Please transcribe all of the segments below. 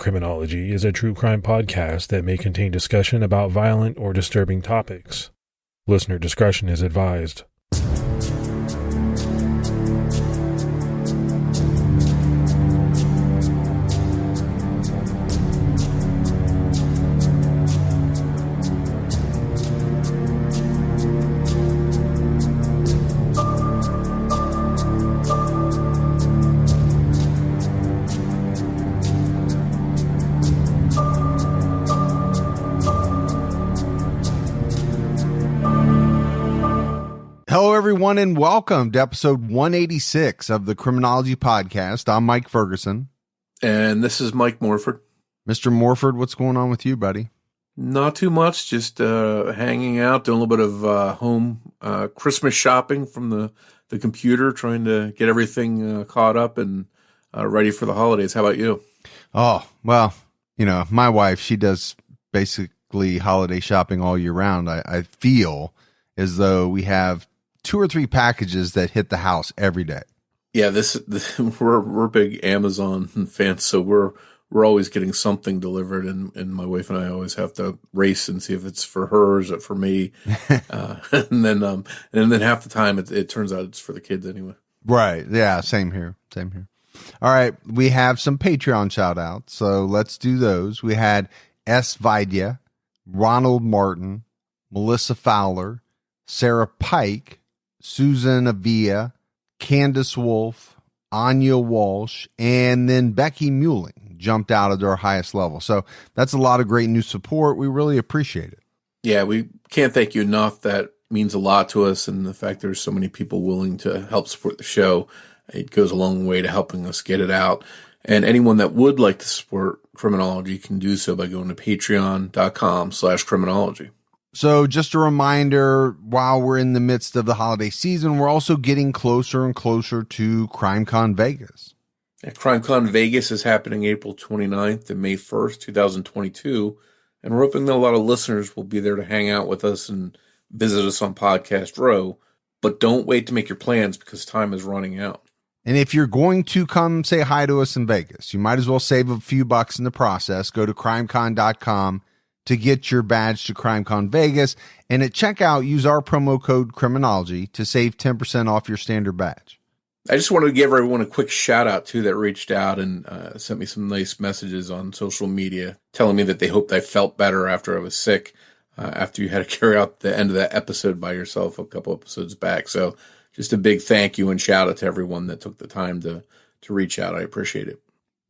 Criminology is a true crime podcast that may contain discussion about violent or disturbing topics. Listener discretion is advised. Hello, everyone, and welcome to episode 186 of the Criminology podcast. I'm Mike Ferguson. And this is Mike Morford. Mr. Morford, what's going on with you, buddy? Not too much, just hanging out, doing a little bit of home Christmas shopping from the computer, trying to get everything caught up and ready for the holidays. How about you? Oh, well, you know, my wife, she does basically holiday shopping all year round. I feel as though we have 2 or 3 packages that hit the house every day. Yeah, we're big Amazon fans, so we're always getting something delivered, and my wife and I always have to race and see if it's for her or is it for me, and then half the time it turns out it's for the kids anyway. Right? Yeah, same here. All right, we have some Patreon shout outs, so let's do those. We had S. Vidya, Ronald Martin, Melissa Fowler, Sarah Pike, Susan Avia, Candace Wolf, Anya Walsh, and then Becky Muling jumped out at our highest level. So that's a lot of great new support. We really appreciate it. Yeah, we can't thank you enough. That means a lot to us. And the fact there's so many people willing to help support the show, it goes a long way to helping us get it out. And anyone that would like to support Criminology can do so by going to patreon.com/criminology. So just a reminder, while we're in the midst of the holiday season, we're also getting closer and closer to CrimeCon Vegas. CrimeCon Vegas is happening April 29th to May 1st, 2022. And we're hoping that a lot of listeners will be there to hang out with us and visit us on Podcast Row. But don't wait to make your plans because time is running out. And if you're going to come say hi to us in Vegas, you might as well save a few bucks in the process. Go to crimecon.com to get your badge to CrimeCon Vegas, and at checkout, use our promo code Criminology to save 10% off your standard badge. I just wanted to give everyone a quick shout out too that reached out and sent me some nice messages on social media telling me that they hoped I felt better after I was sick, after you had to carry out the end of that episode by yourself a couple episodes back. So just a big thank you and shout out to everyone that took the time to reach out. I appreciate it.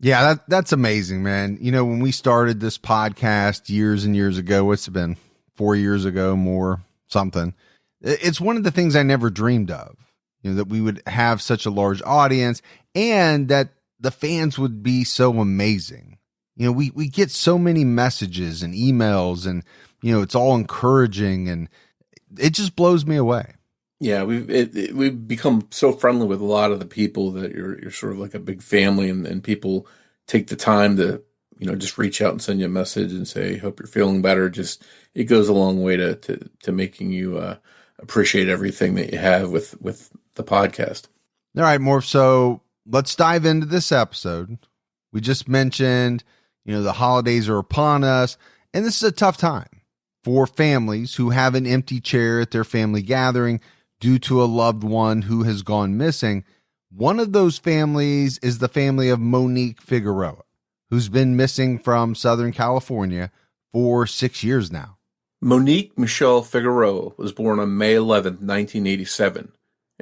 Yeah, that's amazing, man. You know, when we started this podcast years and years ago, what's it been, 4 years ago, more something. It's one of the things I never dreamed of, you know, that we would have such a large audience and that the fans would be so amazing. You know, we get so many messages and emails and, you know, it's all encouraging and it just blows me away. Yeah, we've become so friendly with a lot of the people that you're sort of like a big family, and people take the time to, you know, just reach out and send you a message and say, hope you're feeling better. Just, it goes a long way to making you appreciate everything that you have with the podcast. All right, Morph. So let's dive into this episode. We just mentioned, you know, the holidays are upon us, and this is a tough time for families who have an empty chair at their family gathering due to a loved one who has gone missing. One of those families is the family of Monique Figueroa, who's been missing from Southern California for 6 years now. Monique Michelle Figueroa was born on May 11th, 1987,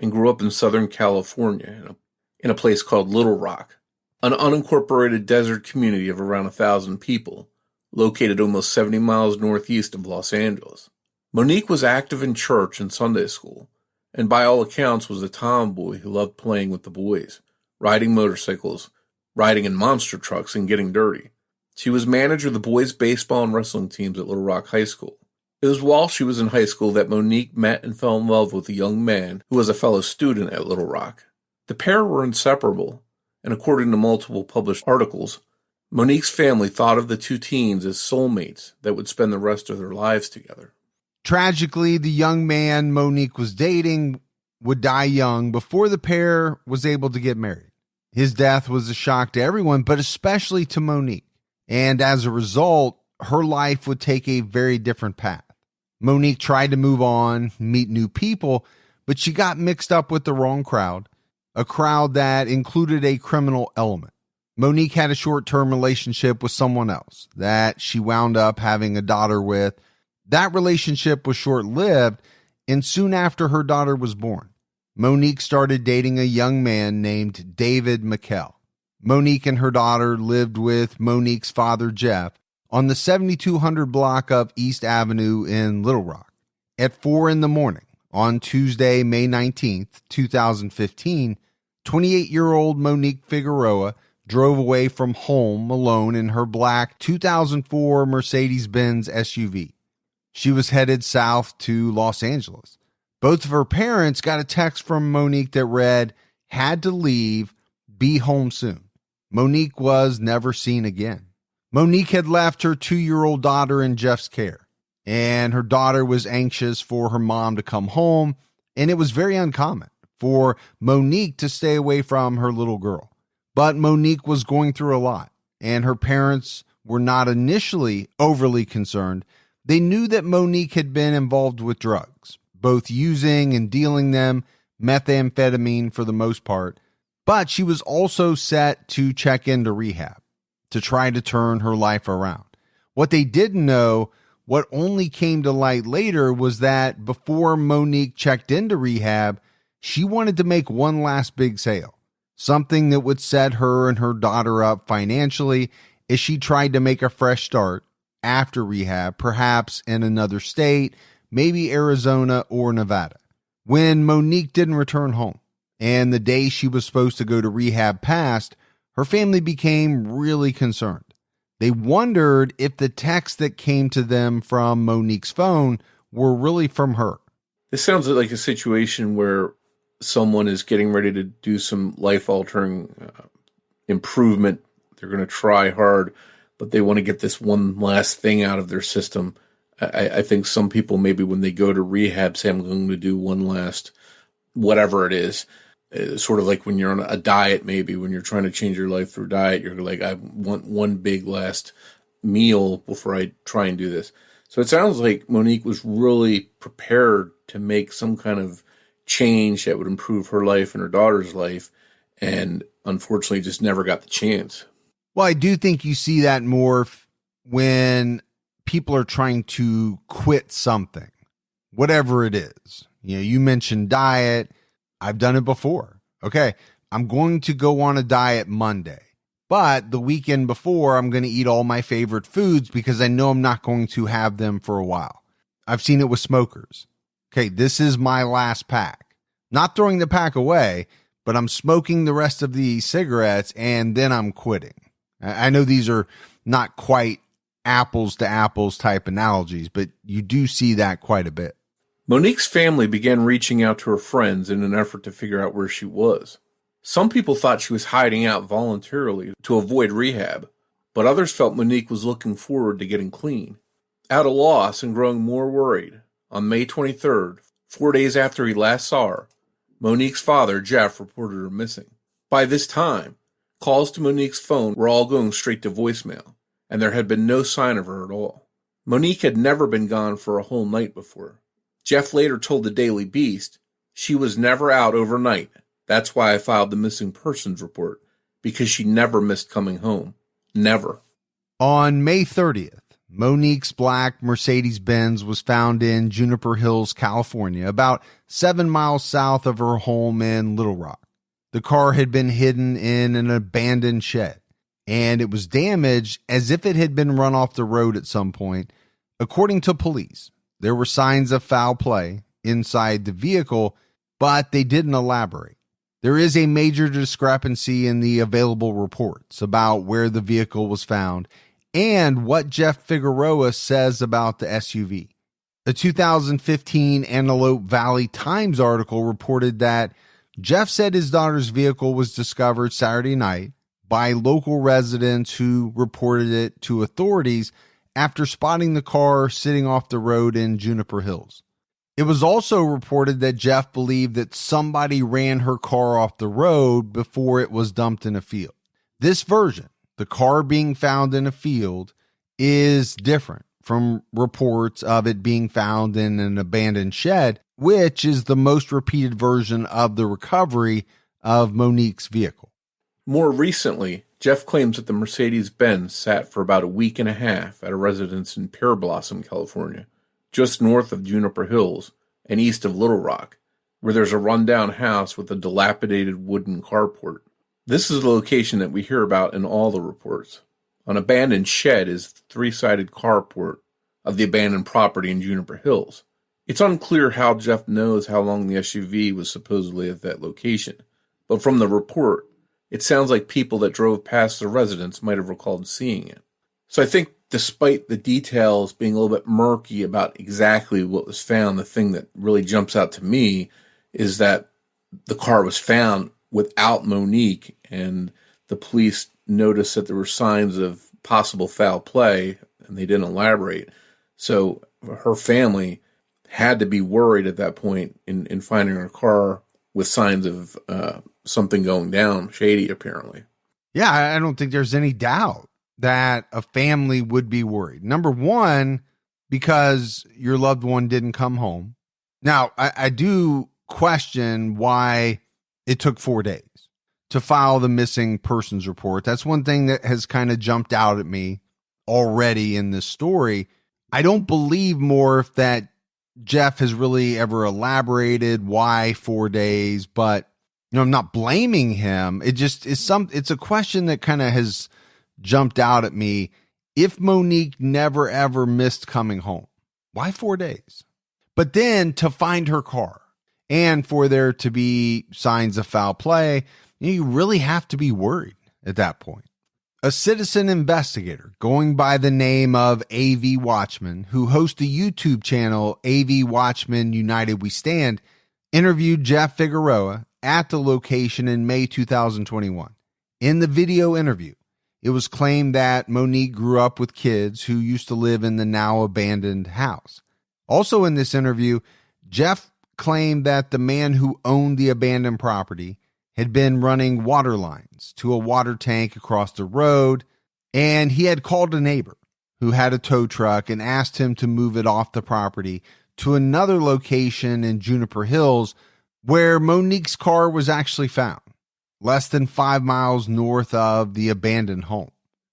and grew up in Southern California in a place called Little Rock, an unincorporated desert community of around 1,000 people, located almost 70 miles northeast of Los Angeles. Monique was active in church and Sunday school, and by all accounts was a tomboy who loved playing with the boys, riding motorcycles, riding in monster trucks, and getting dirty. She was manager of the boys' baseball and wrestling teams at Little Rock High School. It was while she was in high school that Monique met and fell in love with a young man who was a fellow student at Little Rock. The pair were inseparable, and according to multiple published articles, Monique's family thought of the two teens as soulmates that would spend the rest of their lives together. Tragically, the young man Monique was dating would die young before the pair was able to get married. His death was a shock to everyone, but especially to Monique. And as a result, her life would take a very different path. Monique tried to move on, meet new people, but she got mixed up with the wrong crowd, a crowd that included a criminal element. Monique had a short-term relationship with someone else that she wound up having a daughter with. That relationship was short-lived, and soon after her daughter was born, Monique started dating a young man named David McKell. Monique and her daughter lived with Monique's father, Jeff, on the 7200 block of East Avenue in Little Rock. At 4 a.m. on Tuesday, May 19th, 2015, 28-year-old Monique Figueroa drove away from home alone in her black 2004 Mercedes-Benz SUV. She was headed south to Los Angeles. Both of her parents got a text from Monique that read, "Had to leave, be home soon." Monique was never seen again. Monique had left her 2-year-old daughter in Jeff's care, and her daughter was anxious for her mom to come home, and it was very uncommon for Monique to stay away from her little girl. But Monique was going through a lot, and her parents were not initially overly concerned. They knew that Monique had been involved with drugs, both using and dealing them, methamphetamine for the most part, but she was also set to check into rehab to try to turn her life around. What they didn't know, what only came to light later, was that before Monique checked into rehab, she wanted to make one last big sale, something that would set her and her daughter up financially as she tried to make a fresh start after rehab, perhaps in another state, maybe Arizona or Nevada. When Monique didn't return home and the day she was supposed to go to rehab passed, her family became really concerned. They wondered if the texts that came to them from Monique's phone were really from her. This sounds like a situation where someone is getting ready to do some life-altering improvement. They're going to try hard, but they want to get this one last thing out of their system. I think some people, maybe when they go to rehab, say, I'm going to do one last whatever it is. It's sort of like when you're on a diet, maybe when you're trying to change your life through diet, you're like, I want one big last meal before I try and do this. So it sounds like Monique was really prepared to make some kind of change that would improve her life and her daughter's life, and unfortunately just never got the chance. Well, I do think you see that more when people are trying to quit something, whatever it is. You know, you mentioned diet. I've done it before. Okay, I'm going to go on a diet Monday, but the weekend before, I'm going to eat all my favorite foods because I know I'm not going to have them for a while. I've seen it with smokers. Okay, this is my last pack. Not throwing the pack away, but I'm smoking the rest of the cigarettes and then I'm quitting. I know these are not quite apples to apples type analogies, but you do see that quite a bit. Monique's family began reaching out to her friends in an effort to figure out where she was. Some people thought she was hiding out voluntarily to avoid rehab, but others felt Monique was looking forward to getting clean. At a loss and growing more worried, on May 23rd, 4 days after he last saw her, Monique's father, Jeff, reported her missing. By this time, calls to Monique's phone were all going straight to voicemail, and there had been no sign of her at all. Monique had never been gone for a whole night before. Jeff later told the Daily Beast, "She was never out overnight. That's why I filed the missing persons report, because she never missed coming home. Never." On May 30th, Monique's black Mercedes-Benz was found in Juniper Hills, California, about 7 miles south of her home in Little Rock. The car had been hidden in an abandoned shed, and it was damaged as if it had been run off the road at some point. According to police, there were signs of foul play inside the vehicle, but they didn't elaborate. There is a major discrepancy in the available reports about where the vehicle was found and what Jeff Figueroa says about the SUV. A 2015 Antelope Valley Times article reported that Jeff said his daughter's vehicle was discovered Saturday night by local residents who reported it to authorities after spotting the car sitting off the road in Juniper Hills. It was also reported that Jeff believed that somebody ran her car off the road before it was dumped in a field. This version the car being found in a field, is different from reports of it being found in an abandoned shed, which is the most repeated version of the recovery of Monique's vehicle. More recently, Jeff claims that the Mercedes-Benz sat for about a week and a half at a residence in Pear Blossom, California, just north of Juniper Hills and east of Little Rock, where there's a rundown house with a dilapidated wooden carport. This is the location that we hear about in all the reports. An abandoned shed is the three-sided carport of the abandoned property in Juniper Hills. It's unclear how Jeff knows how long the SUV was supposedly at that location, but from the report, it sounds like people that drove past the residence might have recalled seeing it. So I think despite the details being a little bit murky about exactly what was found, the thing that really jumps out to me is that the car was found without Monique, and the police noticed that there were signs of possible foul play, and they didn't elaborate. So her family had to be worried at that point in finding her car with signs of something going down, shady apparently. Yeah, I don't think there's any doubt that a family would be worried. Number one, because your loved one didn't come home. Now, I do question why it took 4 days to file the missing persons report. That's one thing that has kind of jumped out at me already in this story. I don't believe, Morf, that Jeff has really ever elaborated why 4 days, but I'm not blaming him. It just is it's a question that kind of has jumped out at me. If Monique never ever missed coming home, why 4 days? But then to find her car and for there to be signs of foul play, you really have to be worried at that point. A citizen investigator going by the name of AV Watchman, who hosts the YouTube channel AV Watchman United We Stand, interviewed Jeff Figueroa at the location in May 2021. In the video interview, it was claimed that Monique grew up with kids who used to live in the now abandoned house. Also in this interview, Jeff claimed that the man who owned the abandoned property had been running water lines to a water tank across the road, and he had called a neighbor who had a tow truck and asked him to move it off the property to another location in Juniper Hills where Monique's car was actually found, less than 5 miles north of the abandoned home.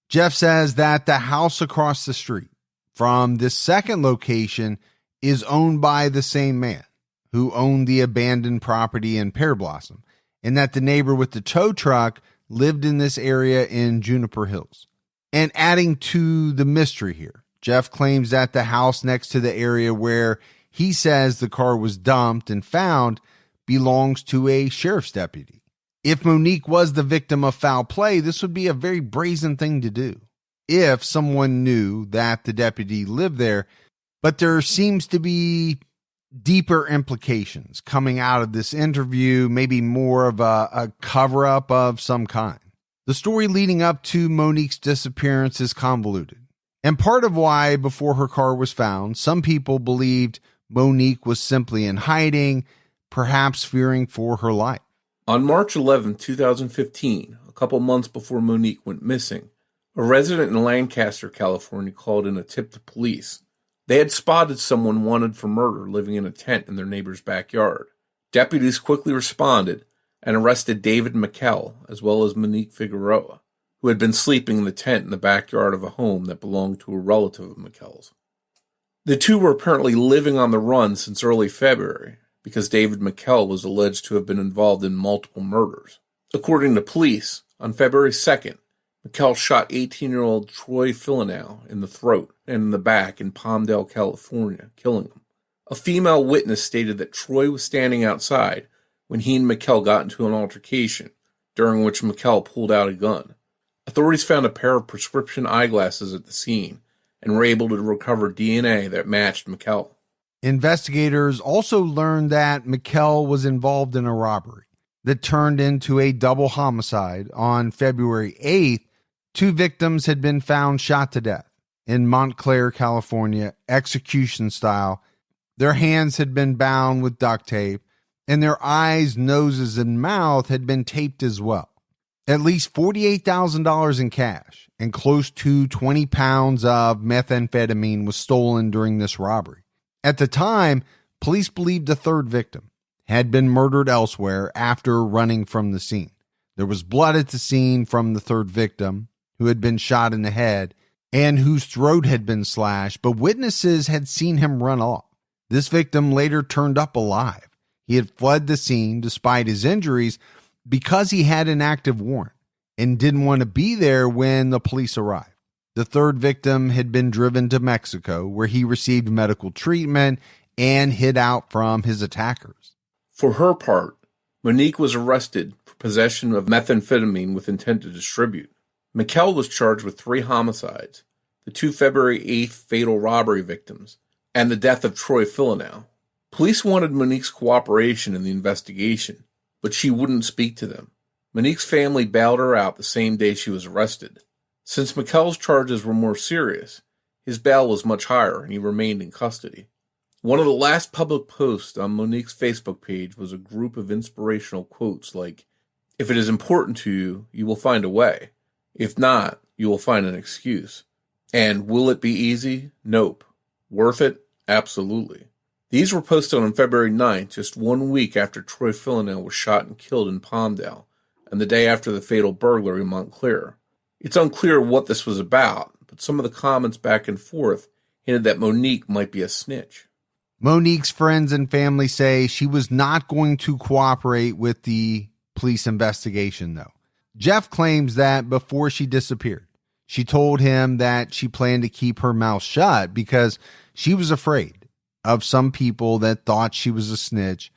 Jeff says that the house across the street from this second location is owned by the same man who owned the abandoned property in Pear Blossom, and that the neighbor with the tow truck lived in this area in Juniper Hills. And adding to the mystery here, Jeff claims that the house next to the area where he says the car was dumped and found belongs to a sheriff's deputy. If Monique was the victim of foul play, this would be a very brazen thing to do if someone knew that the deputy lived there. But there seems to be deeper implications coming out of this interview, maybe more of a cover-up of some kind. The story leading up to Monique's disappearance is convoluted. And part of why, before her car was found, some people believed Monique was simply in hiding, perhaps fearing for her life. On March 11, 2015, a couple months before Monique went missing, a resident in Lancaster, California called in a tip to police. They had spotted someone wanted for murder living in a tent in their neighbor's backyard. Deputies quickly responded and arrested David McKell, as well as Monique Figueroa, who had been sleeping in the tent in the backyard of a home that belonged to a relative of McKell's. The two were apparently living on the run since early February, because David McKell was alleged to have been involved in multiple murders. According to police, on February 2nd, McKell shot 18-year-old Troy Filanow in the throat and in the back in Palmdale, California, killing him. A female witness stated that Troy was standing outside when he and McKell got into an altercation, during which McKell pulled out a gun. Authorities found a pair of prescription eyeglasses at the scene and were able to recover DNA that matched McKell. Investigators also learned that McKell was involved in a robbery that turned into a double homicide on February 8th. 2 victims had been found shot to death in Montclair, California, execution style. Their hands had been bound with duct tape, and their eyes, noses, and mouth had been taped as well. At least $48,000 in cash and close to 20 pounds of methamphetamine was stolen during this robbery. At the time, police believed the third victim had been murdered elsewhere after running from the scene. There was blood at the scene from the third victim, who had been shot in the head and whose throat had been slashed, but witnesses had seen him run off. This victim later turned up alive. He had fled the scene despite his injuries because he had an active warrant and didn't want to be there when the police arrived. The third victim had been driven to Mexico, where he received medical treatment and hid out from his attackers. For her part, Monique was arrested for possession of methamphetamine with intent to distribute. Mikkel was charged with 3 homicides, the 2 February 8th fatal robbery victims, and the death of Troy Filanow. Police wanted Monique's cooperation in the investigation, but she wouldn't speak to them. Monique's family bailed her out the same day she was arrested. Since Mikkel's charges were more serious, his bail was much higher and he remained in custody. One of the last public posts on Monique's Facebook page was a group of inspirational quotes like, "If it is important to you, you will find a way. If not, you will find an excuse. And will it be easy? Nope. Worth it? Absolutely." These were posted on February 9th, just 1 week after Troy Filanow was shot and killed in Palmdale, and the day after the fatal burglary in Montclair. It's unclear what this was about, but some of the comments back and forth hinted that Monique might be a snitch. Monique's friends and family say she was not going to cooperate with the police investigation, though. Jeff claims that before she disappeared, she told him that she planned to keep her mouth shut because she was afraid of some people that thought she was a snitch.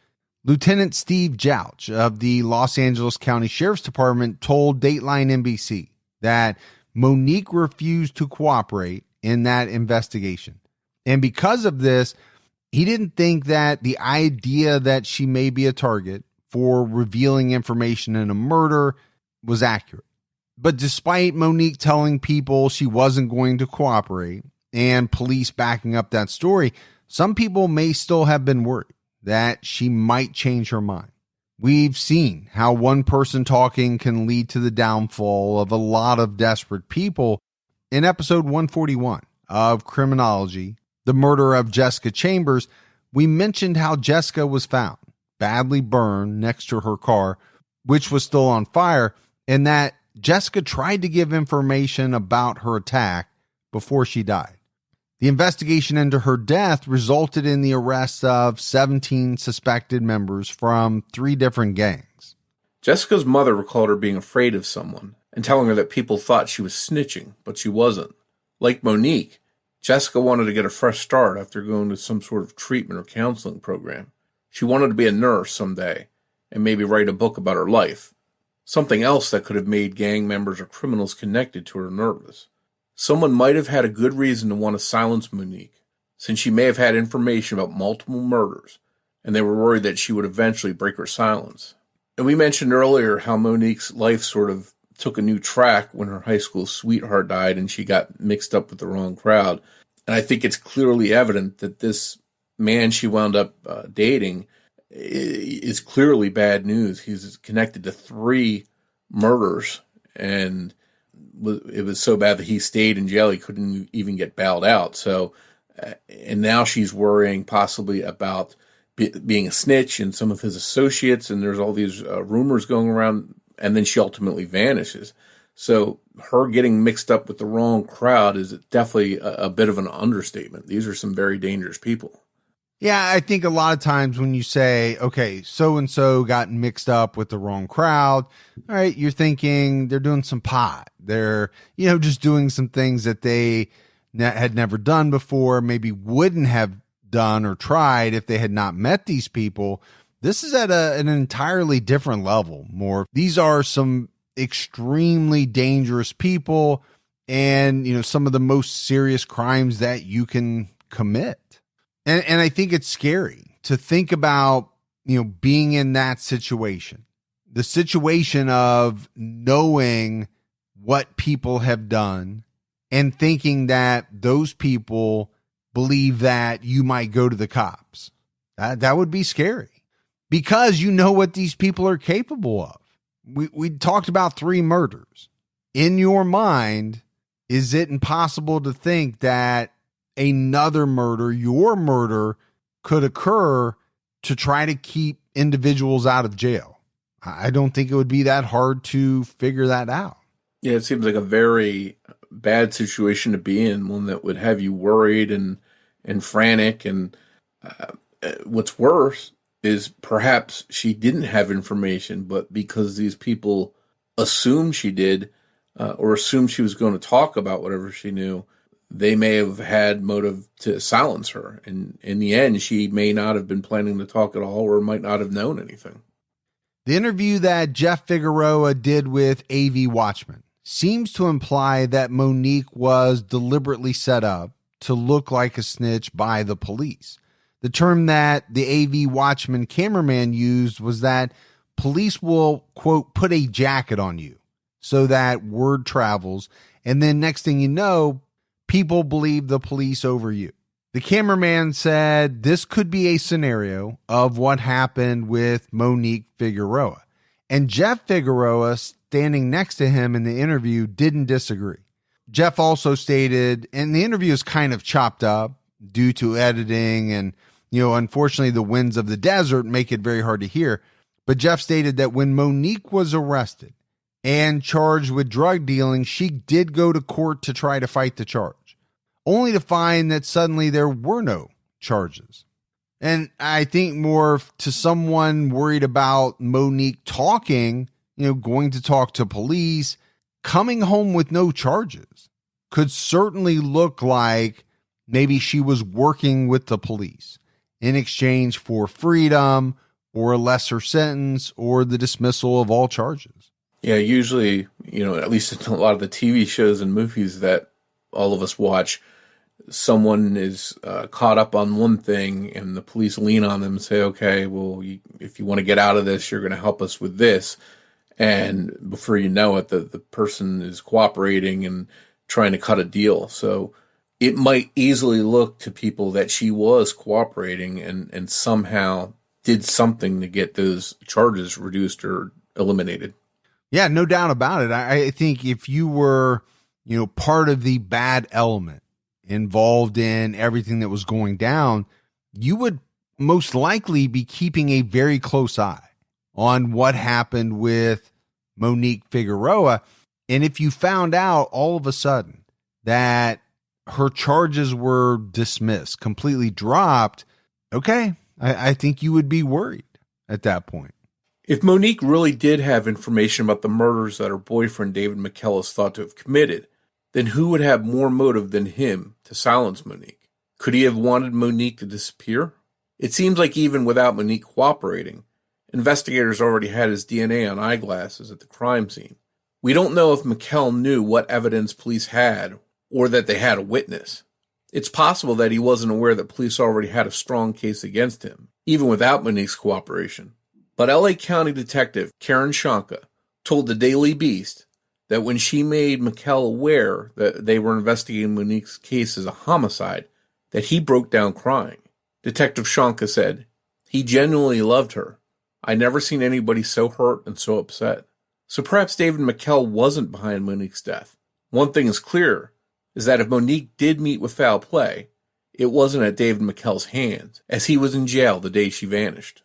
Lieutenant Steve Jouch of the Los Angeles County Sheriff's Department told Dateline NBC that Monique refused to cooperate in that investigation. And because of this, he didn't think that the idea that she may be a target for revealing information in a murder was accurate. But despite Monique telling people she wasn't going to cooperate and police backing up that story, some people may still have been worried that she might change her mind. We've seen how one person talking can lead to the downfall of a lot of desperate people. In episode 141 of Criminology, the murder of Jessica Chambers, we mentioned how Jessica was found badly burned next to her car, which was still on fire, and that Jessica tried to give information about her attack before she died. The investigation into her death resulted in the arrest of 17 suspected members from 3 different gangs. Jessica's mother recalled her being afraid of someone and telling her that people thought she was snitching, but she wasn't. Like Monique, Jessica wanted to get a fresh start after going to some sort of treatment or counseling program. She wanted to be a nurse someday and maybe write a book about her life, something else that could have made gang members or criminals connected to her nervous. Someone might have had a good reason to want to silence Monique, since she may have had information about multiple murders, and they were worried that she would eventually break her silence. And we mentioned earlier how Monique's life sort of took a new track when her high school sweetheart died and she got mixed up with the wrong crowd. And I think it's clearly evident that this man she wound up dating is clearly bad news. He's connected to 3 murders, and it was so bad that he stayed in jail. He couldn't even get bailed out. So, and now she's worrying possibly about being a snitch and some of his associates. And there's all these rumors going around, and then she ultimately vanishes. So her getting mixed up with the wrong crowd is definitely a bit of an understatement. These are some very dangerous people. Yeah, I think a lot of times when you say, okay, so-and-so got mixed up with the wrong crowd, all right, you're thinking they're doing some pot. They're, just doing some things that they had never done before, maybe wouldn't have done or tried if they had not met these people. This is at an entirely different level, Morf. These are some extremely dangerous people and, some of the most serious crimes that you can commit. And I think it's scary to think about, being in that situation, the situation of knowing what people have done and thinking that those people believe that you might go to the cops. That would be scary because you know what these people are capable of. we talked about 3 murders. In your mind, is it impossible to think that another murder, your murder, could occur to try to keep individuals out of jail? I don't think it would be that hard to figure that out. Yeah, it seems like a very bad situation to be in, one that would have you worried and frantic. And what's worse is perhaps she didn't have information, but because these people assumed she did, or assumed she was going to talk about whatever she knew, they may have had motive to silence her. And in the end, she may not have been planning to talk at all, or might not have known anything. The interview that Jeff Figueroa did with AV Watchman seems to imply that Monique was deliberately set up to look like a snitch by the police. The term that the AV Watchman cameraman used was that police will, quote, put a jacket on you so that word travels, and then next thing you know, people believe the police over you. The cameraman said this could be a scenario of what happened with Monique Figueroa. And Jeff Figueroa, standing next to him in the interview, didn't disagree. Jeff also stated, and the interview is kind of chopped up due to editing, and, unfortunately the winds of the desert make it very hard to hear. But Jeff stated that when Monique was arrested and charged with drug dealing, she did go to court to try to fight the charge, only to find that suddenly there were no charges. And I think more to someone worried about Monique talking, going to talk to police, coming home with no charges could certainly look like maybe she was working with the police in exchange for freedom or a lesser sentence or the dismissal of all charges. Yeah, usually, at least in a lot of the TV shows and movies that all of us watch, someone is caught up on one thing and the police lean on them and say, okay, well, if you want to get out of this, you're going to help us with this. And before you know it, the person is cooperating and trying to cut a deal. So it might easily look to people that she was cooperating and somehow did something to get those charges reduced or eliminated. Yeah, no doubt about it. I think if you were, part of the bad element involved in everything that was going down, you would most likely be keeping a very close eye on what happened with Monique Figueroa. And if you found out all of a sudden that her charges were dismissed, completely dropped, okay, I think you would be worried at that point. If Monique really did have information about the murders that her boyfriend David McKell is thought to have committed, then who would have more motive than him to silence Monique? Could he have wanted Monique to disappear? It seems like even without Monique cooperating, investigators already had his DNA on eyeglasses at the crime scene. We don't know if McKell knew what evidence police had or that they had a witness. It's possible that he wasn't aware that police already had a strong case against him, even without Monique's cooperation. But LA County Detective Karen Shanka told the Daily Beast that when she made McKell aware that they were investigating Monique's case as a homicide, that he broke down crying. Detective Shanka said, "He genuinely loved her. I never seen anybody so hurt and so upset." So perhaps David McKell wasn't behind Monique's death. One thing is clear, is that if Monique did meet with foul play, it wasn't at David McKell's hands, as he was in jail the day she vanished.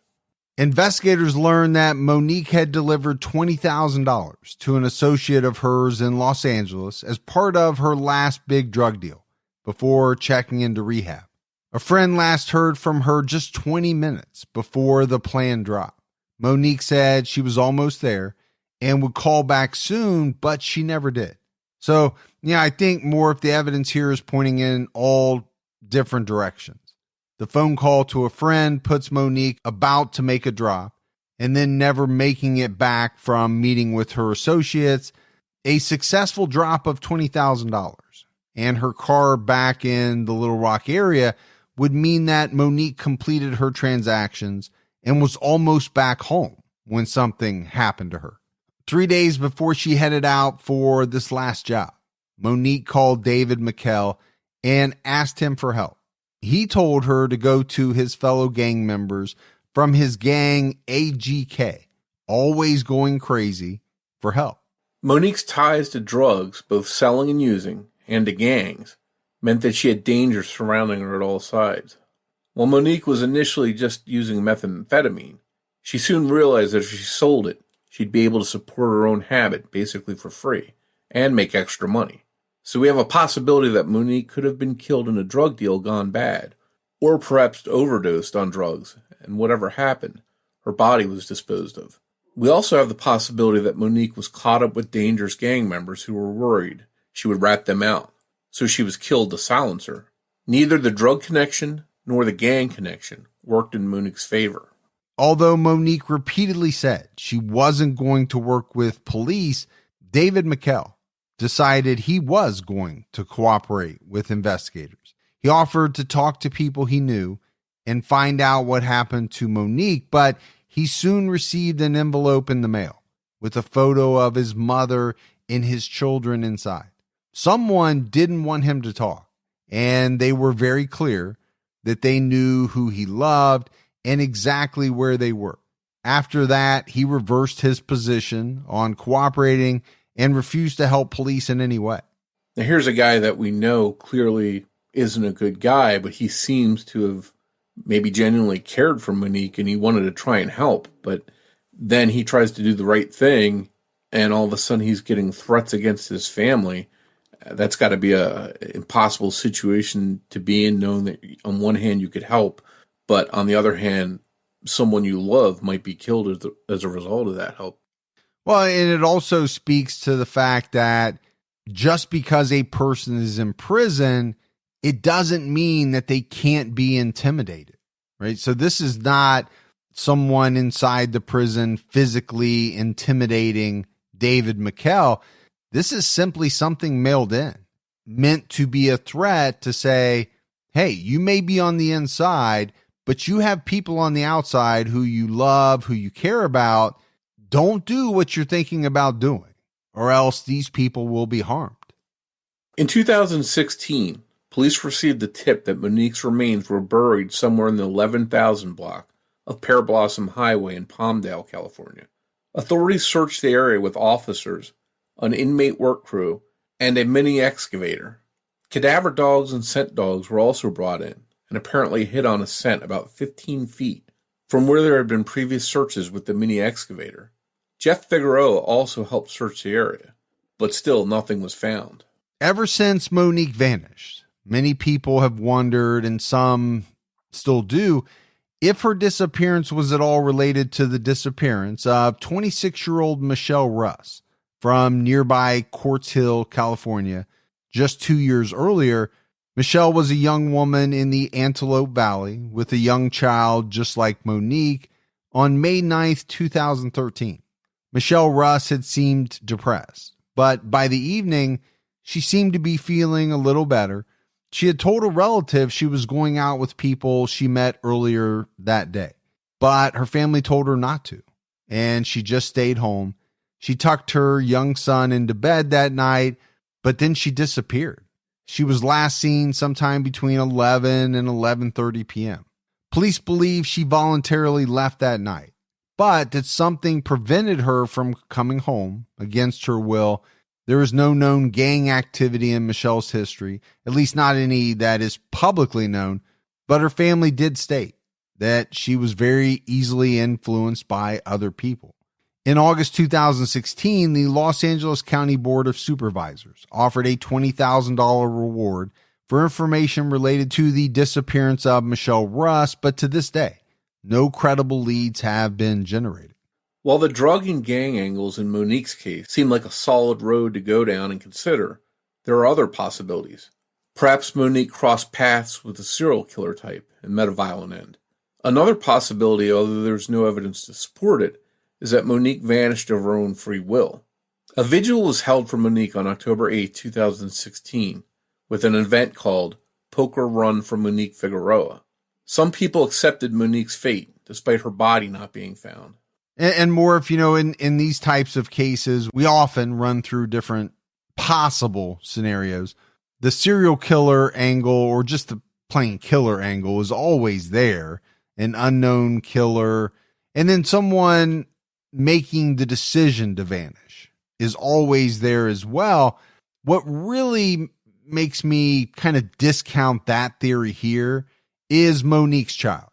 Investigators learned that Monique had delivered $20,000 to an associate of hers in Los Angeles as part of her last big drug deal before checking into rehab. A friend last heard from her just 20 minutes before the plan dropped. Monique said she was almost there and would call back soon, but she never did. So, I think more of the evidence here is pointing in all different directions. The phone call to a friend puts Monique about to make a drop and then never making it back from meeting with her associates. A successful drop of $20,000 and her car back in the Little Rock area would mean that Monique completed her transactions and was almost back home when something happened to her. 3 days before she headed out for this last job, Monique called David McKell and asked him for help. He told her to go to his fellow gang members from his gang AGK always going crazy for help. Monique's ties to drugs, both selling and using, and to gangs, meant that she had danger surrounding her at all sides. While Monique was initially just using methamphetamine, she soon realized that if she sold it, she'd be able to support her own habit basically for free and make extra money. So we have a possibility that Monique could have been killed in a drug deal gone bad, or perhaps overdosed on drugs, and whatever happened, her body was disposed of. We also have the possibility that Monique was caught up with dangerous gang members who were worried she would rat them out, so she was killed to silence her. Neither the drug connection nor the gang connection worked in Monique's favor. Although Monique repeatedly said she wasn't going to work with police, David McKell decided he was going to cooperate with investigators. He offered to talk to people he knew and find out what happened to Monique, but he soon received an envelope in the mail with a photo of his mother and his children inside. Someone didn't want him to talk, and they were very clear that they knew who he loved and exactly where they were. After that, he reversed his position on cooperating and refused to help police in any way. Now here's a guy that we know clearly isn't a good guy, but he seems to have maybe genuinely cared for Monique and he wanted to try and help. But then he tries to do the right thing and all of a sudden he's getting threats against his family. That's got to be a impossible situation to be in, knowing that on one hand you could help, but on the other hand, someone you love might be killed as a result of that help. Well, and it also speaks to the fact that just because a person is in prison, it doesn't mean that they can't be intimidated, right? So this is not someone inside the prison physically intimidating David McKell. This is simply something mailed in, meant to be a threat to say, hey, you may be on the inside, but you have people on the outside who you love, who you care about. Don't do what you're thinking about doing, or else these people will be harmed. In 2016, police received the tip that Monique's remains were buried somewhere in the 11,000 block of Pear Blossom Highway in Palmdale, California. Authorities searched the area with officers, an inmate work crew, and a mini excavator. Cadaver dogs and scent dogs were also brought in and apparently hit on a scent about 15 feet from where there had been previous searches with the mini excavator. Jeff Figueroa also helped search the area, but still nothing was found. Ever since Monique vanished, many people have wondered, and some still do, if her disappearance was at all related to the disappearance of 26-year-old Michelle Russ from nearby Quartz Hill, California. Just 2 years earlier, Michelle was a young woman in the Antelope Valley with a young child just like Monique on May 9th, 2013. Michelle Russ had seemed depressed, but by the evening, she seemed to be feeling a little better. She had told a relative she was going out with people she met earlier that day, but her family told her not to, and she just stayed home. She tucked her young son into bed that night, but then she disappeared. She was last seen sometime between 11 and 11:30 p.m. Police believe she voluntarily left that night, but that something prevented her from coming home against her will. There is no known gang activity in Michelle's history, at least not any that is publicly known, but her family did state that she was very easily influenced by other people. In August 2016, the Los Angeles County Board of Supervisors offered a $20,000 reward for information related to the disappearance of Michelle Russ, but to this day, no credible leads have been generated. While the drug and gang angles in Monique's case seem like a solid road to go down and consider, there are other possibilities. Perhaps Monique crossed paths with a serial killer type and met a violent end. Another possibility, although there's no evidence to support it, is that Monique vanished of her own free will. A vigil was held for Monique on October 8, 2016, with an event called Poker Run for Monique Figueroa. Some people accepted Monique's fate, despite her body not being found. And more, if you know, in these types of cases, we often run through different possible scenarios. The serial killer angle, or just the plain killer angle, is always there. An unknown killer, and then someone making the decision to vanish is always there as well. What really makes me kind of discount that theory here is Monique's child.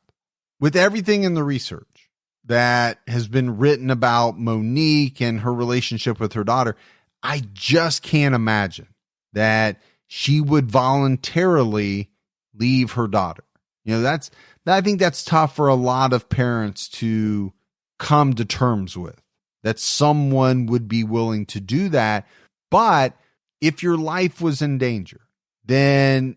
With everything in the research that has been written about Monique and her relationship with her daughter, I just can't imagine that she would voluntarily leave her daughter. I think that's tough for a lot of parents to come to terms with, that someone would be willing to do that. But if your life was in danger, then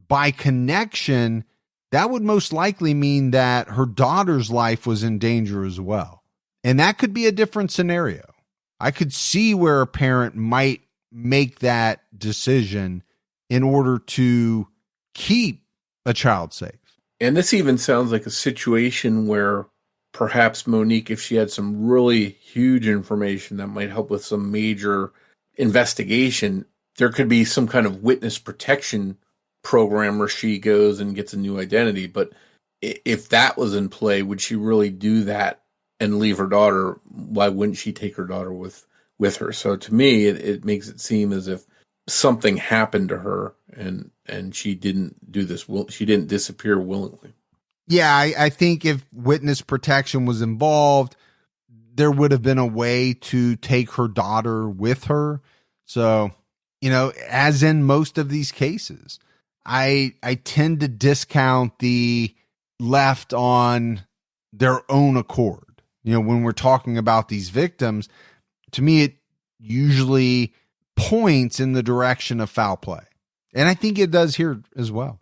by connection, that would most likely mean that her daughter's life was in danger as well. And that could be a different scenario. I could see where a parent might make that decision in order to keep a child safe. And this even sounds like a situation where perhaps Monique, if she had some really huge information that might help with some major investigation, there could be some kind of witness protection program where she goes and gets a new identity. But if that was in play, would she really do that and leave her daughter? Why wouldn't she take her daughter with her? So to me, it makes it seem as if something happened to her and she didn't do this. She didn't disappear willingly. Yeah, I think if witness protection was involved, there would have been a way to take her daughter with her. So, as in most of these cases, I tend to discount the left on their own accord. When we're talking about these victims, to me, it usually points in the direction of foul play. And I think it does here as well.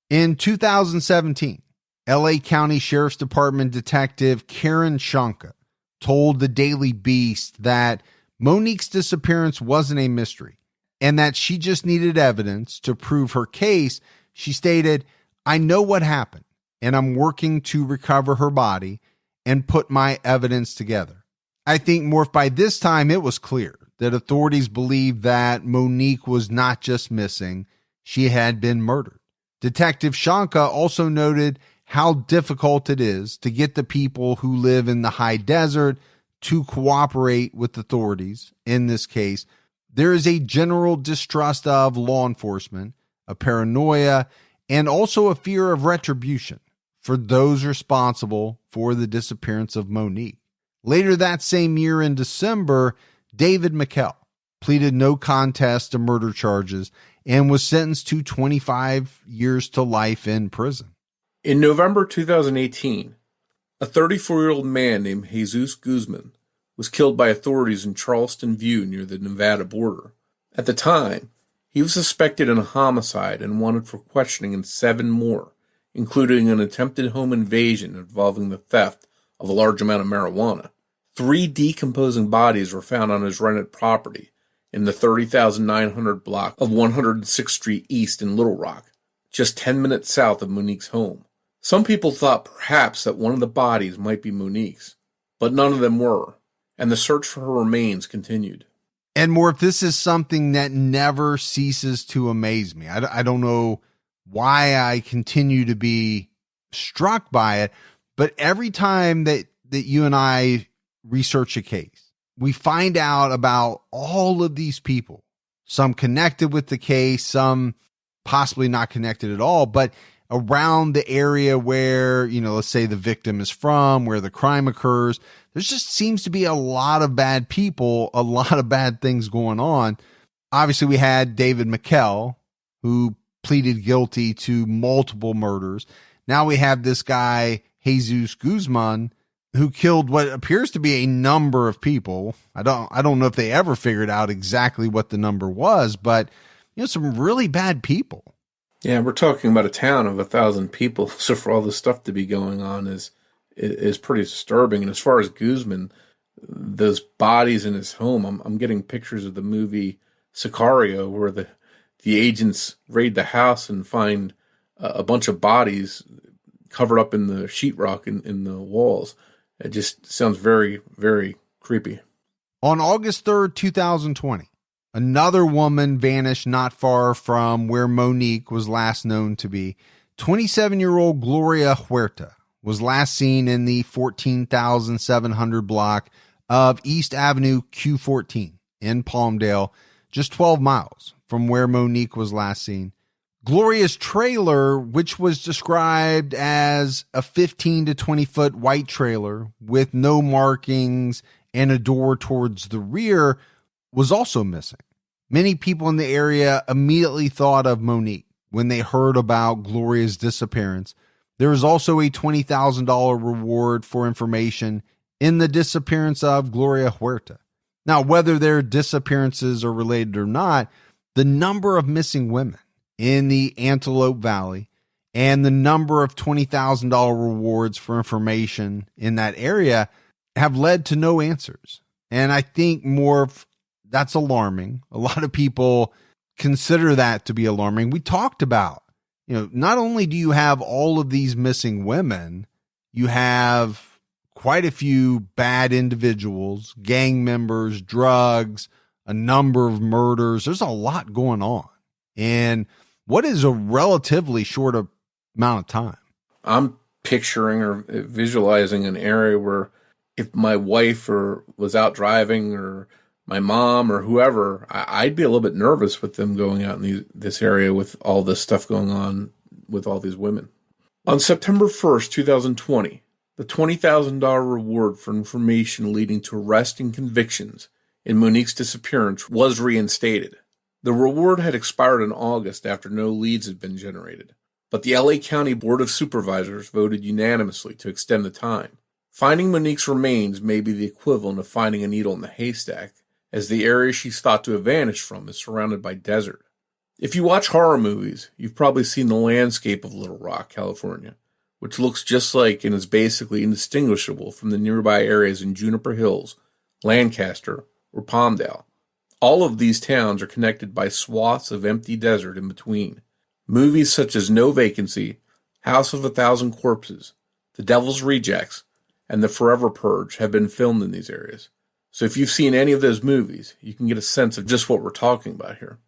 In 2017, LA County Sheriff's Department Detective Karen Shanka told the Daily Beast that Monique's disappearance wasn't a mystery and that she just needed evidence to prove her case. She stated, "I know what happened and I'm working to recover her body and put my evidence together." I think, Morf, by this time it was clear that authorities believed that Monique was not just missing, she had been murdered. Detective Shanka also noted how difficult it is to get the people who live in the high desert to cooperate with authorities. In this case, there is a general distrust of law enforcement, a paranoia, and also a fear of retribution for those responsible for the disappearance of Monique. Later that same year in December, David McKell pleaded no contest to murder charges and was sentenced to 25 years to life in prison. In November 2018, a 34-year-old man named Jesus Guzman was killed by authorities in Charleston View near the Nevada border. At the time, he was suspected in a homicide and wanted for questioning in 7 more, including an attempted home invasion involving the theft of a large amount of marijuana. 3 decomposing bodies were found on his rented property in the 30,900 block of 106th Street East in Little Rock, just 10 minutes south of Monique's home. Some people thought perhaps that one of the bodies might be Monique's, but none of them were, and the search for her remains continued. And Morf, this is something that never ceases to amaze me. I don't know why I continue to be struck by it, but every time that you and I research a case, we find out about all of these people, some connected with the case, some possibly not connected at all, but around the area where, let's say the victim is from, where the crime occurs. There just seems to be a lot of bad people, a lot of bad things going on. Obviously, we had David McKell, who pleaded guilty to multiple murders. Now we have this guy, Jesus Guzman, who killed what appears to be a number of people. I don't know if they ever figured out exactly what the number was, but some really bad people. Yeah, we're talking about a town of 1,000 people, so for all this stuff to be going on is pretty disturbing. And as far as Guzman, those bodies in his home, I'm getting pictures of the movie Sicario, where the agents raid the house and find a bunch of bodies covered up in the sheetrock in the walls. It just sounds very, very creepy. On August 3rd, 2020, another woman vanished not far from where Monique was last known to be. 27-year-old Gloria Huerta was last seen in the 14,700 block of East Avenue Q14 in Palmdale, just 12 miles from where Monique was last seen. Gloria's trailer, which was described as a 15 to 20 foot white trailer with no markings and a door towards the rear, was also missing. Many people in the area immediately thought of Monique when they heard about Gloria's disappearance. There was also a $20,000 reward for information in the disappearance of Gloria Huerta. Now, whether their disappearances are related or not, the number of missing women in the Antelope Valley and the number of $20,000 rewards for information in that area have led to no answers. And I think that's alarming. A lot of people consider that to be alarming. We talked about, not only do you have all of these missing women, you have quite a few bad individuals, gang members, drugs, a number of murders. There's a lot going on. And what is a relatively short amount of time? I'm picturing or visualizing an area where if my wife was out driving or my mom or whoever, I'd be a little bit nervous with them going out in this area with all this stuff going on with all these women. On September 1st, 2020, the $20,000 reward for information leading to arrest and convictions in Monique's disappearance was reinstated. The reward had expired in August after no leads had been generated, but the LA County Board of Supervisors voted unanimously to extend the time. Finding Monique's remains may be the equivalent of finding a needle in the haystack, as the area she's thought to have vanished from is surrounded by desert. If you watch horror movies, you've probably seen the landscape of Little Rock, California, which looks just like and is basically indistinguishable from the nearby areas in Juniper Hills, Lancaster, or Palmdale. All of these towns are connected by swaths of empty desert in between. Movies such as No Vacancy, House of a Thousand Corpses, The Devil's Rejects, and The Forever Purge have been filmed in these areas. So if you've seen any of those movies, you can get a sense of just what we're talking about here.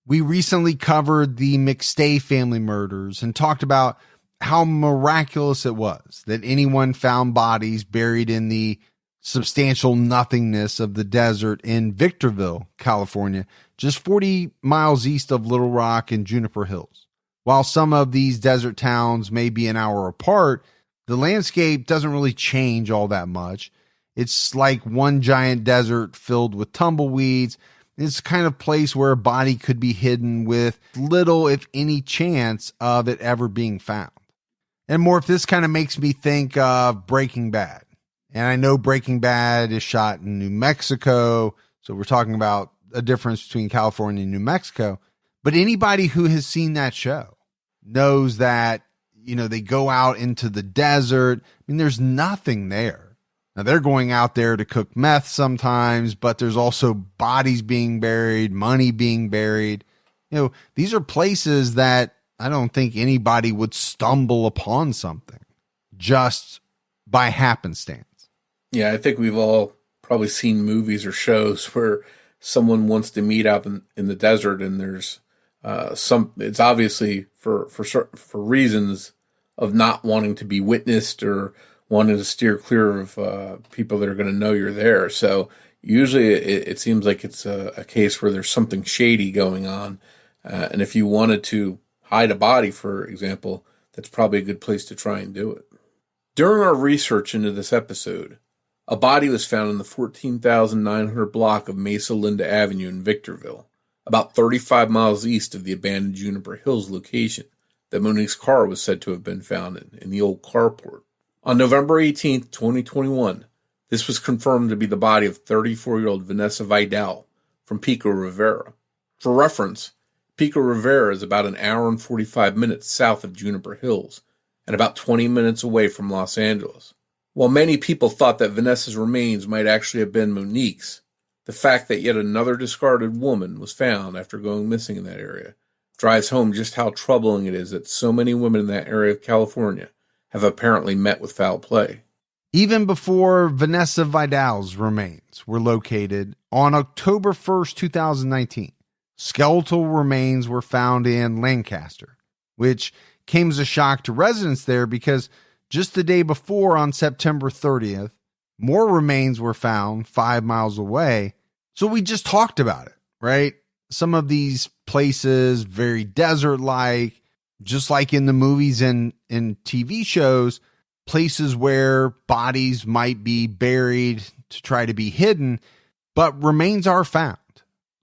We recently covered the McStay family murders and talked about how miraculous it was that anyone found bodies buried in the substantial nothingness of the desert in Victorville, California, just 40 miles east of Little Rock and Juniper Hills. While some of these desert towns may be an hour apart, the landscape doesn't really change all that much. It's like one giant desert filled with tumbleweeds. It's the kind of place where a body could be hidden with little, if any, chance of it ever being found. And Morf, this kind of makes me think of Breaking Bad. And I know Breaking Bad is shot in New Mexico, so we're talking about a difference between California and New Mexico. But anybody who has seen that show knows that, they go out into the desert. I mean, there's nothing there. Now, they're going out there to cook meth sometimes, but there's also bodies being buried, money being buried. These are places that I don't think anybody would stumble upon something just by happenstance. Yeah, I think we've all probably seen movies or shows where someone wants to meet out in the desert, and there's it's obviously for reasons of not wanting to be witnessed or wanting to steer clear of people that are going to know you're there. So usually it seems like it's a case where there's something shady going on. And if you wanted to hide a body, for example, that's probably a good place to try and do it. During our research into this episode, a body was found in the 14,900 block of Mesa Linda Avenue in Victorville, about 35 miles east of the abandoned Juniper Hills location that Monique's car was said to have been found in the old carport. On November 18, 2021, this was confirmed to be the body of 34-year-old Vanessa Vidal from Pico Rivera. For reference, Pico Rivera is about an hour and 45 minutes south of Juniper Hills and about 20 minutes away from Los Angeles. While many people thought that Vanessa's remains might actually have been Monique's, the fact that yet another discarded woman was found after going missing in that area drives home just how troubling it is that so many women in that area of California have apparently met with foul play. Even before Vanessa Vidal's remains were located, on October 1st, 2019, skeletal remains were found in Lancaster, which came as a shock to residents there because just the day before, on September 30th, more remains were found 5 miles away. So we just talked about it, right? Some of these places, very desert-like, just like in the movies and TV shows, places where bodies might be buried to try to be hidden, but remains are found.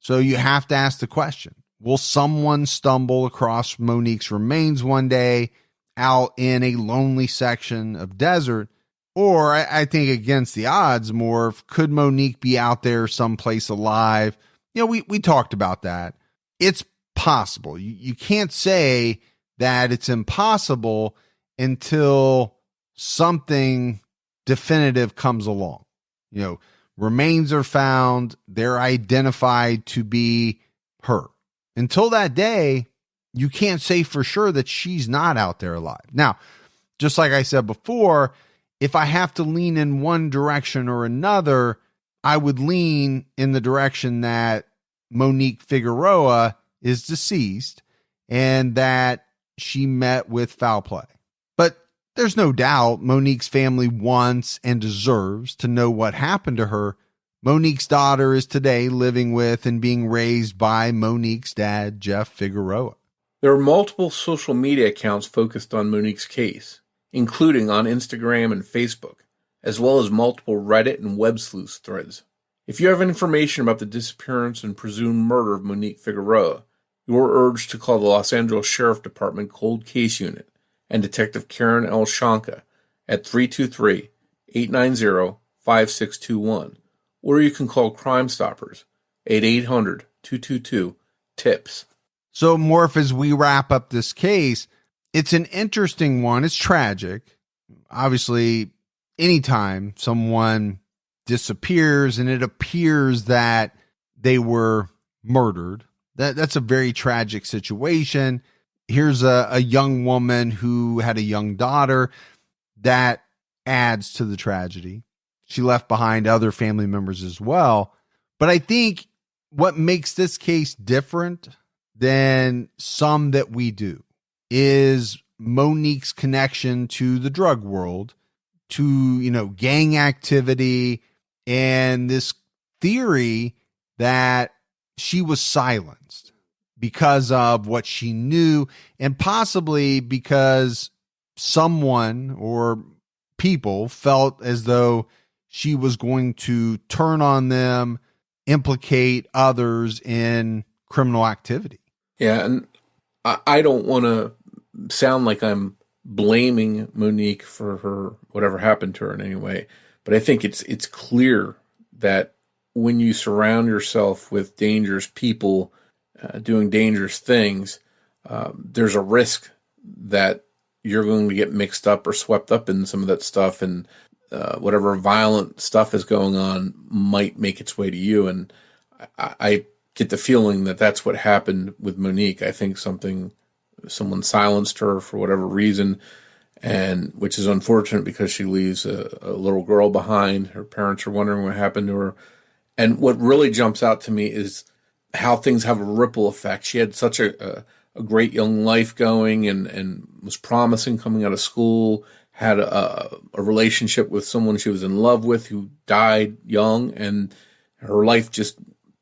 So you have to ask the question, will someone stumble across Monique's remains one day out in a lonely section of desert? Or I think against the odds, Morf, could Monique be out there someplace alive? You know, we talked about that. It's possible. You can't say that it's impossible until something definitive comes along. You know, remains are found. They're identified to be her. Until that day, you can't say for sure that she's not out there alive. Now, just like I said before, if I have to lean in one direction or another, I would lean in the direction that Monique Figueroa is deceased and that she met with foul play. But there's no doubt Monique's family wants and deserves to know what happened to her. Monique's daughter is today living with and being raised by Monique's dad, Jeff Figueroa. There are multiple social media accounts focused on Monique's case, including on Instagram and Facebook, as well as multiple Reddit and web sleuth threads. If you have information about the disappearance and presumed murder of Monique Figueroa, you are urged to call the Los Angeles Sheriff Department Cold Case Unit and Detective Karen L. Shanka at 323-890-5621, or you can call Crime Stoppers at 800-222-TIPS. So, Morf, as we wrap up this case, it's an interesting one. It's tragic. Obviously, anytime someone disappears and it appears that they were murdered, that's a very tragic situation. Here's a young woman who had a young daughter. That adds to the tragedy. She left behind other family members as well. But I think what makes this case different than some that we do is Monique's connection to the drug world, to, you know, gang activity, and this theory that she was silenced because of what she knew, and possibly because someone or people felt as though she was going to turn on them, implicate others in criminal activity. Yeah, and I don't want to sound like I'm blaming Monique for her whatever happened to her in any way, but I think it's clear that when you surround yourself with dangerous people doing dangerous things, there's a risk that you're going to get mixed up or swept up in some of that stuff, and whatever violent stuff is going on might make its way to you. And I get the feeling that that's what happened with Monique. I think someone silenced her for whatever reason, and which is unfortunate because she leaves a little girl behind. Her parents are wondering what happened to her. And what really jumps out to me is how things have a ripple effect. She had such a great young life going and was promising coming out of school, had a relationship with someone she was in love with who died young, and her life just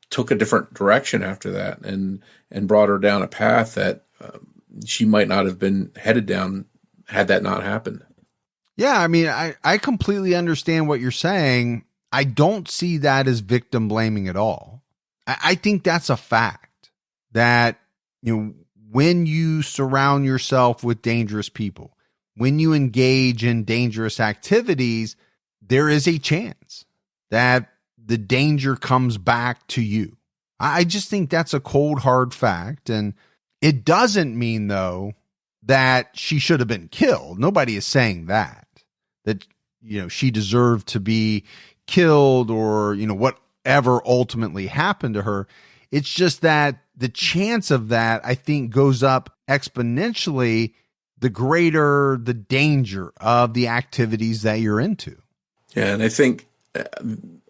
took a different direction after that and brought her down a path that she might not have been headed down had that not happened. Yeah, I mean, I completely understand what you're saying. I don't see that as victim blaming at all. I think that's a fact that, you know, when you surround yourself with dangerous people, when you engage in dangerous activities, there is a chance that the danger comes back to you. I just think that's a cold, hard fact. And it doesn't mean, though, that she should have been killed. Nobody is saying that, you know, she deserved to be killed or, you know, whatever ultimately happened to her. It's just that the chance of that, I think, goes up exponentially the greater the danger of the activities that you're into. Yeah, and I think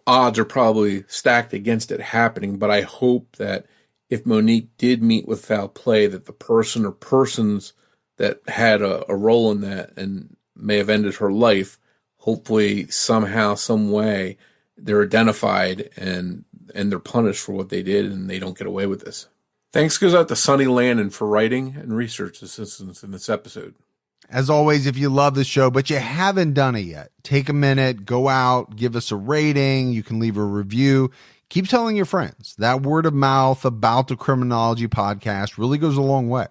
odds are probably stacked against it happening, but I hope that if Monique did meet with foul play, that the person or persons that had a role in that and may have ended her life hopefully somehow, some way, they're identified and they're punished for what they did and they don't get away with this. Thanks goes out to Sonny Landon for writing and research assistance in this episode. As always, if you love the show, but you haven't done it yet, take a minute, go out, give us a rating. You can leave a review. Keep telling your friends. That word of mouth about the Criminology podcast really goes a long way.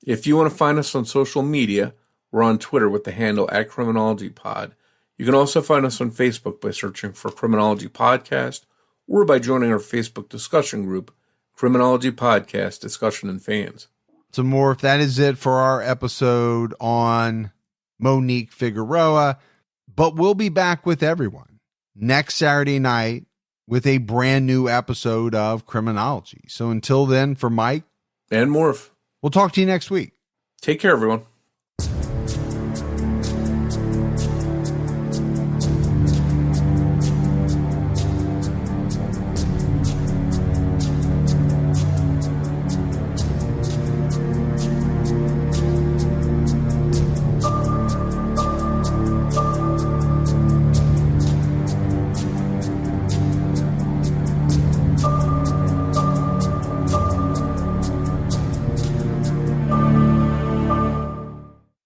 If you want to find us on social media, we're on Twitter with the handle @CriminologyPod. You can also find us on Facebook by searching for Criminology Podcast or by joining our Facebook discussion group, Criminology Podcast Discussion and Fans. So Morf, that is it for our episode on Monique Figueroa, but we'll be back with everyone next Saturday night with a brand new episode of Criminology. So until then, for Mike and Morf, we'll talk to you next week. Take care, everyone.